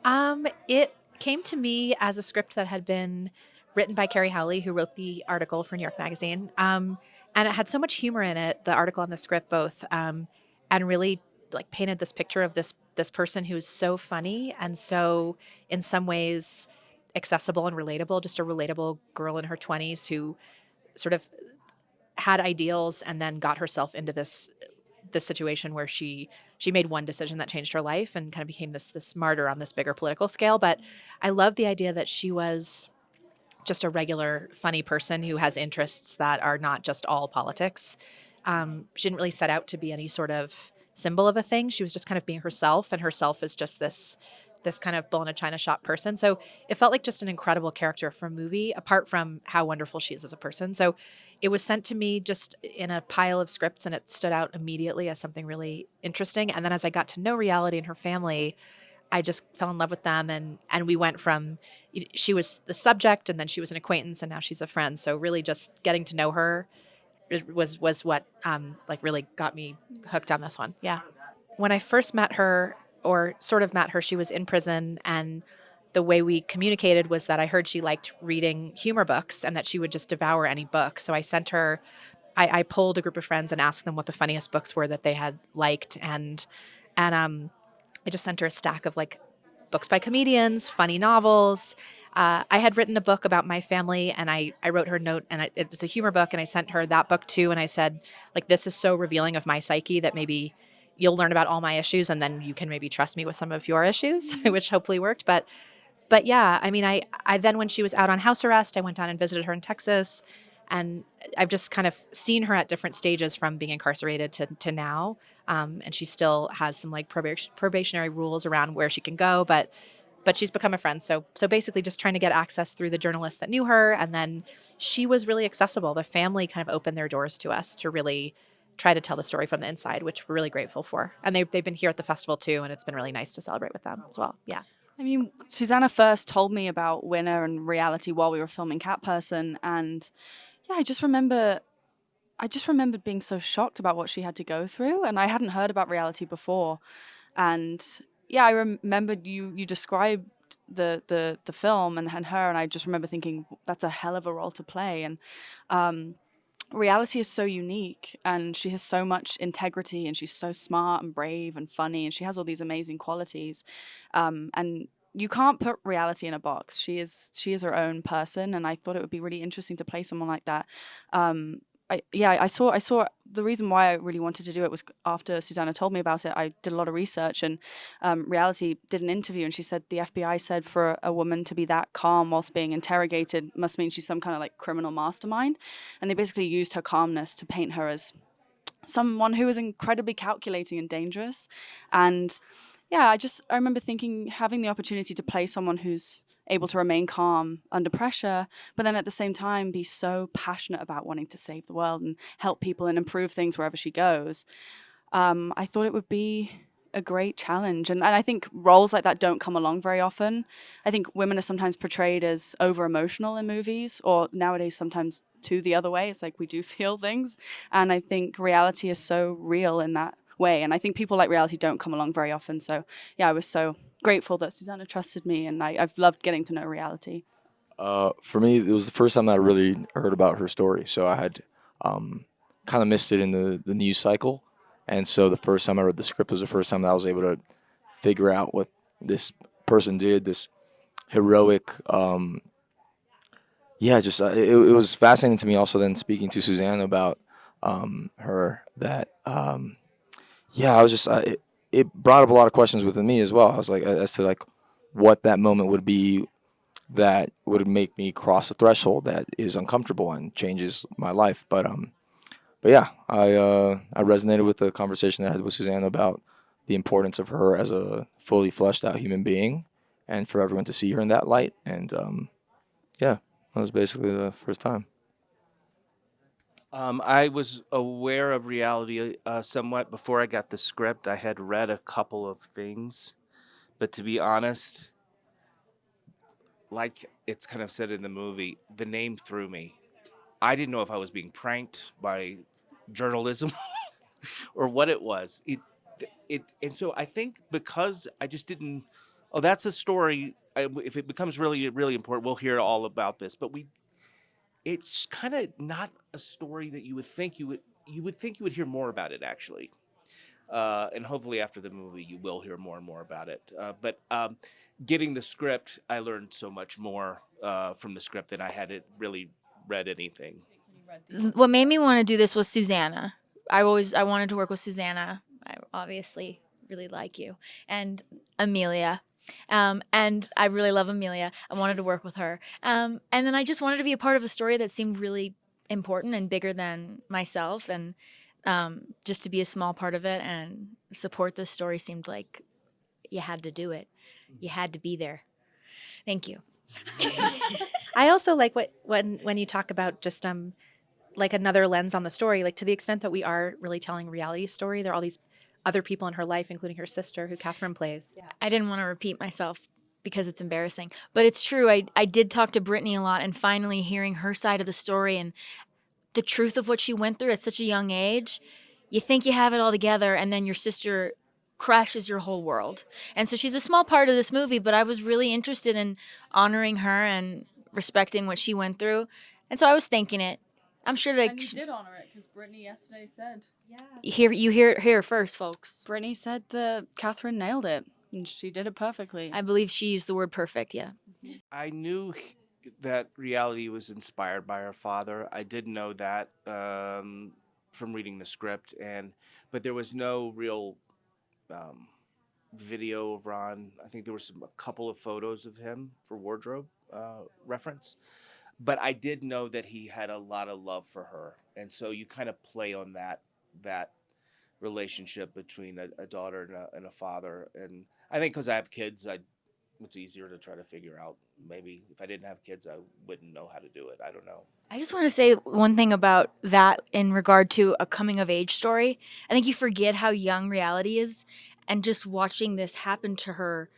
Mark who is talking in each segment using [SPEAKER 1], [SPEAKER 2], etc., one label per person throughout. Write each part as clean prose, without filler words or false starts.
[SPEAKER 1] It came to me as a script that had been written by Carrie Howley, who wrote the article for New York Magazine. And it had so much humor in it, the article and the script both, and really like painted this picture of this person who's so funny and so in some ways accessible and relatable, just a relatable girl in her 20s who sort of had ideals and then got herself into this situation where she made one decision that changed her life and kind of became this martyr on this bigger political scale. But I love the idea that she was just a regular funny person who has interests that are not just all politics. She didn't really set out to be any sort of symbol of a thing. She was just kind of being herself, and herself is just this kind of bull in a china shop person. So it felt like just an incredible character for a movie, apart from how wonderful she is as a person. So it was sent to me just in a pile of scripts, and it stood out immediately as something really interesting. And then as I got to know Reality and her family, I just fell in love with them, and we went from she was the subject, and then she was an acquaintance, and now she's a friend. So really, just getting to know her was what like really got me hooked on this one. Yeah. When I first met her, or sort of met her, she was in prison, and the way we communicated was that I heard she liked reading humor books and that she would just devour any book. So I sent her, I polled a group of friends and asked them what the funniest books were that they had liked, and I just sent her a stack of like books by comedians, funny novels. I had written a book about my family, and I wrote her a note, and it was a humor book, and I sent her that book too. And I said, like, this is so revealing of my psyche that maybe you'll learn about all my issues, and then you can maybe trust me with some of your issues, which hopefully worked. But yeah, I mean, I then when she was out on house arrest, I went down and visited her in Texas, and I've just kind of seen her at different stages from being incarcerated to now. And she still has some like probationary rules around where she can go, but she's become a friend. So basically, just trying to get access through the journalists that knew her, and then she was really accessible. The family kind of opened their doors to us to really try to tell the story from the inside, which we're really grateful for. And they've been here at the festival too, and it's been really nice to celebrate with them as well. Yeah.
[SPEAKER 2] I mean, Susanna first told me about Winner and Reality while we were filming Cat Person, and yeah, I just remembered being so shocked about what she had to go through, and I hadn't heard about Reality before. And yeah, I remembered you described the film and her, and I just remember thinking that's a hell of a role to play. And um, Reality is so unique, and she has so much integrity, and she's so smart and brave and funny, and she has all these amazing qualities. And you can't put Reality in a box. She is her own person, and I thought it would be really interesting to play someone like that. I saw the reason why I really wanted to do it was after Susanna told me about it. I did a lot of research, and Reality did an interview, and she said the FBI said for a woman to be that calm whilst being interrogated must mean she's some kind of like criminal mastermind, and they basically used her calmness to paint her as someone who was incredibly calculating and dangerous. And yeah, I remember thinking having the opportunity to play someone who's able to remain calm under pressure, but then at the same time be so passionate about wanting to save the world and help people and improve things wherever she goes. I thought it would be a great challenge. And I think roles like that don't come along very often. I think women are sometimes portrayed as over emotional in movies, or nowadays sometimes to the other way. It's like we do feel things. And I think Reality is so real in that way. And I think people like Reality don't come along very often. So yeah, I was so grateful that Susanna trusted me, and I've loved getting to know Reality.
[SPEAKER 3] For me, it was the first time that I really heard about her story. So I had kind of missed it in the news cycle, and so the first time I read the script was the first time that I was able to figure out what this person did. This heroic, yeah, just it was fascinating to me. Also, then speaking to Suzanne about her, that yeah, I was just it brought up a lot of questions within me as well. I was like, as to like what that moment would be that would make me cross a threshold that is uncomfortable and changes my life. But yeah, I resonated with the conversation that I had with Suzanne about the importance of her as a fully fleshed out human being, and for everyone to see her in that light. And yeah, that was basically the first time.
[SPEAKER 4] I was aware of Reality somewhat before I got the script. I had read a couple of things, but to be honest, like it's kind of said in the movie, the name threw me. I didn't know if I was being pranked by journalism or what it was. And so I think because I just didn't oh, that's a story. If it becomes really, really important, we'll hear all about this. But it's kind of not a story that you would think you would hear more about it, actually. And hopefully after the movie, you will hear more and more about it. But getting the script, I learned so much more from the script than I had really read anything.
[SPEAKER 5] What made me want to do this was Susanna. I wanted to work with Susanna. I obviously really like you, and Amelia. And I really love Amelia. I wanted to work with her. And then I just wanted to be a part of a story that seemed really important and bigger than myself, and just to be a small part of it and support this story seemed like you had to do it. You had to be there. Thank you.
[SPEAKER 1] I also like when you talk about just like another lens on the story, like to the extent that we are really telling a reality story, there are all these other people in her life, including her sister, who Catherine plays. Yeah.
[SPEAKER 5] I didn't want to repeat myself because it's embarrassing, but it's true. I did talk to Brittany a lot, and finally hearing her side of the story and the truth of what she went through at such a young age, you think you have it all together, and then your sister crashes your whole world. And so she's a small part of this movie, but I was really interested in honoring her and respecting what she went through. And so I was thinking it. I'm sure that
[SPEAKER 2] And you did honor it because Brittany yesterday said.
[SPEAKER 5] you hear it here first, folks.
[SPEAKER 2] Brittany said that Catherine nailed it, and she did it perfectly.
[SPEAKER 5] I believe she used the word perfect, yeah.
[SPEAKER 4] I knew that reality was inspired by her father. I did know that from reading the script, but there was no real video of Ron. I think there was a couple of photos of him for wardrobe reference. But I did know that he had a lot of love for her, and so you kind of play on that relationship between a daughter and a father. And I think because I have kids, it's easier to try to figure out. Maybe if I didn't have kids, I wouldn't know how to do it. I don't know.
[SPEAKER 5] I just want to say one thing about that in regard to a coming of age story. I think you forget how young reality is, and just watching this happen to her.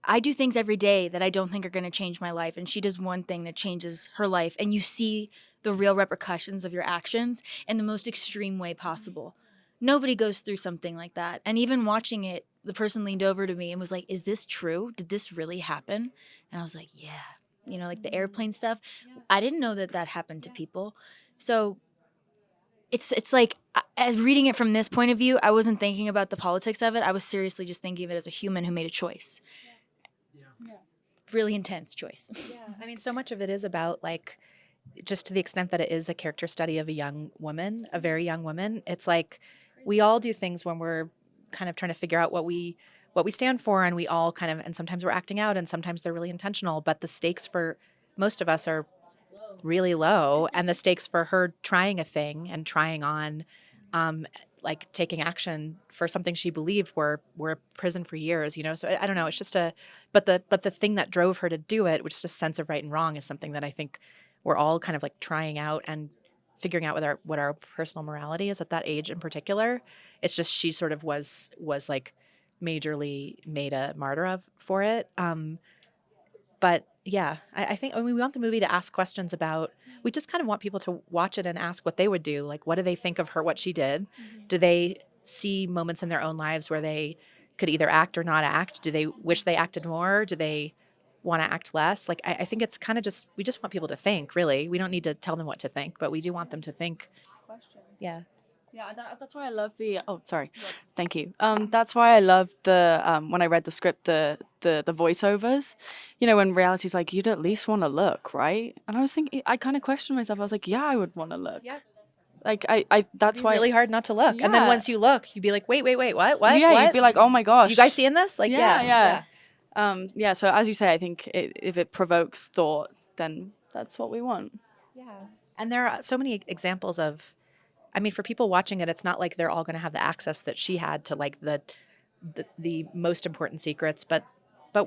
[SPEAKER 5] I do things every day that I don't think are going to change my life, and she does one thing that changes her life, and you see the real repercussions of your actions in the most extreme way possible. Nobody goes through something like that. And even watching it, the person leaned over to me and was like, "Is this true? Did this really happen?" And I was like, "Yeah." You know, like the airplane stuff. I didn't know that happened to people. So it's like, as reading it from this point of view, I wasn't thinking about the politics of it. I was seriously just thinking of it as a human who made a choice. Really intense choice.
[SPEAKER 1] Yeah. I mean, so much of it is about, like, just to the extent that it is a character study of a young woman, a very young woman. It's like we all do things when we're kind of trying to figure out what we stand for, and we all kind of, and sometimes we're acting out and sometimes they're really intentional, but the stakes for most of us are really low, and the stakes for her trying a thing and trying on like taking action for something she believed were prison for years, you know? So I don't know. It's just but the thing that drove her to do it, which is just sense of right and wrong, is something that I think we're all kind of like trying out and figuring out what our personal morality is at that age in particular. It's just, she sort of was like majorly made a martyr of for it. But yeah, I think, I mean, we want the movie to ask questions about, we just kind of want people to watch it and ask what they would do. Like, what do they think of her, what she did? Do they see moments in their own lives where they could either act or not act? Do they wish they acted more? Do they want to act less? Like, I think it's kind of just, we just want people to think, really. We don't need to tell them what to think, but we do want them to think. Yeah.
[SPEAKER 2] Yeah, that's why I love the. Oh, sorry. Thank you. That's why I love the when I read the script, the voiceovers. You know, when reality's like, you'd at least want to look, right? And I was thinking, I kind of questioned myself. I was like, yeah, I would want to look.
[SPEAKER 1] Yeah.
[SPEAKER 2] Like that's
[SPEAKER 1] It'd be
[SPEAKER 2] why.
[SPEAKER 1] really hard not to look. And then
[SPEAKER 2] Yeah.
[SPEAKER 1] once you look, you'd be like, wait, what?
[SPEAKER 2] Yeah,
[SPEAKER 1] What?
[SPEAKER 2] you'd be like, oh my gosh.
[SPEAKER 1] Do you guys seeing this? Like,
[SPEAKER 2] Yeah. Yeah. So as you say, I think if it provokes thought, then that's what we want.
[SPEAKER 1] Yeah. And there are so many examples of, I mean, for people watching it, it's not like they're all going to have the access that she had to, like, the most important secrets, but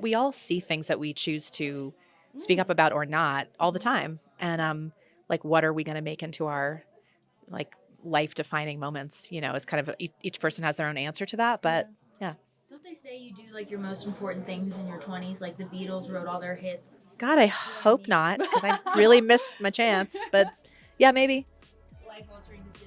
[SPEAKER 1] we all see things that we choose to speak up about or not all the time. And like, what are we going to make into our, like, life defining moments? You know, it's kind of each person has their own answer to that, but yeah.
[SPEAKER 5] Don't they say you do like your most important things in your 20s? Like the Beatles wrote all their hits.
[SPEAKER 1] God, I hope not, because I really missed my chance, but yeah, maybe.
[SPEAKER 5] Life altering decisions.